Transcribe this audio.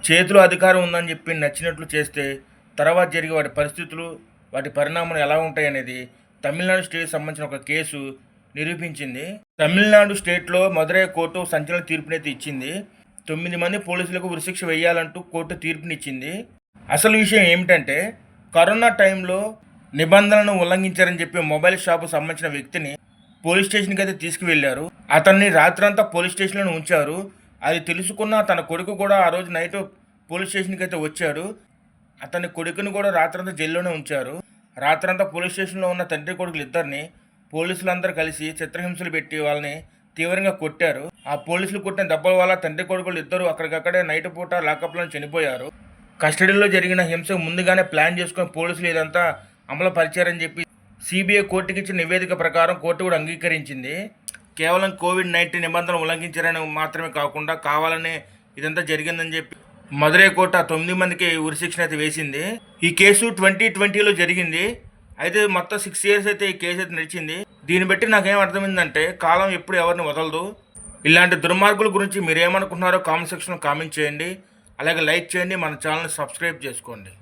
చేతిలో అధికారం ఉందని చెప్పి నచ్చినట్లు చేస్తే తర్వాత జరిగే వాటి పరిస్థితులు, వాటి పరిణామాలు ఎలా ఉంటాయనేది తమిళనాడు స్టేట్కి సంబంధించిన ఒక కేసు నిరూపించింది. తమిళనాడు స్టేట్లో మదురై కోర్టు సంచలన తీర్పునైతే ఇచ్చింది. 9 మంది పోలీసులకు ఉరిశిక్ష వేయాలంటూ కోర్టు తీర్పునిచ్చింది. అసలు విషయం ఏమిటంటే, కరోనా టైంలో నిబంధనలను ఉల్లంఘించారని చెప్పి మొబైల్ షాపు సంబంధించిన వ్యక్తిని పోలీస్ స్టేషన్కి అయితే తీసుకువెళ్లారు. అతన్ని రాత్రంతా పోలీస్ స్టేషన్లో ఉంచారు. అది తెలుసుకున్న తన కొడుకు కూడా ఆ రోజు నైట్ పోలీస్ స్టేషన్కి అయితే వచ్చాడు. అతని కొడుకుని కూడా రాత్రంతా జైల్లోనే ఉంచారు. రాత్రంతా పోలీస్ స్టేషన్లో ఉన్న తండ్రి కొడుకులు ఇద్దరిని పోలీసులందరూ కలిసి చిత్రహింసలు పెట్టి వాళ్ళని తీవ్రంగా కొట్టారు. ఆ పోలీసులు కొట్టిన దెబ్బల వల్ల తండ్రి కొడుకులు ఇద్దరు అక్కడికక్కడే నైట్ పూట లాకప్లో చనిపోయారు. కస్టడీలో జరిగిన హింస ముందుగానే ప్లాన్ చేసుకుని పోలీసులు ఇదంతా అమలు పరిచారని చెప్పి సిబిఐ కోర్టుకి ఇచ్చిన నివేదిక ప్రకారం కోర్టు కూడా అంగీకరించింది. కేవలం కోవిడ్-19 నిబంధనలు ఉల్లంఘించారని మాత్రమే కాకుండా కావాలనే ఇదంతా జరిగిందని చెప్పి మదురై కోర్టు ఆ 9 మందికి ఉరిశిక్షణ అయితే వేసింది. ఈ కేసు 2020లో జరిగింది. అయితే మొత్తం 6 years అయితే ఈ కేసు అయితే నడిచింది. దీన్ని బట్టి నాకేం అర్థమైందంటే, కాలం ఎప్పుడు ఎవరిని వదలదు. ఇలాంటి దుర్మార్గుల గురించి మీరేమనుకుంటున్నారో కామెంట్ సెక్షన్లో కామెంట్ చేయండి. అలాగే లైక్ చేయండి, మన ఛానల్ని సబ్స్క్రైబ్ చేసుకోండి.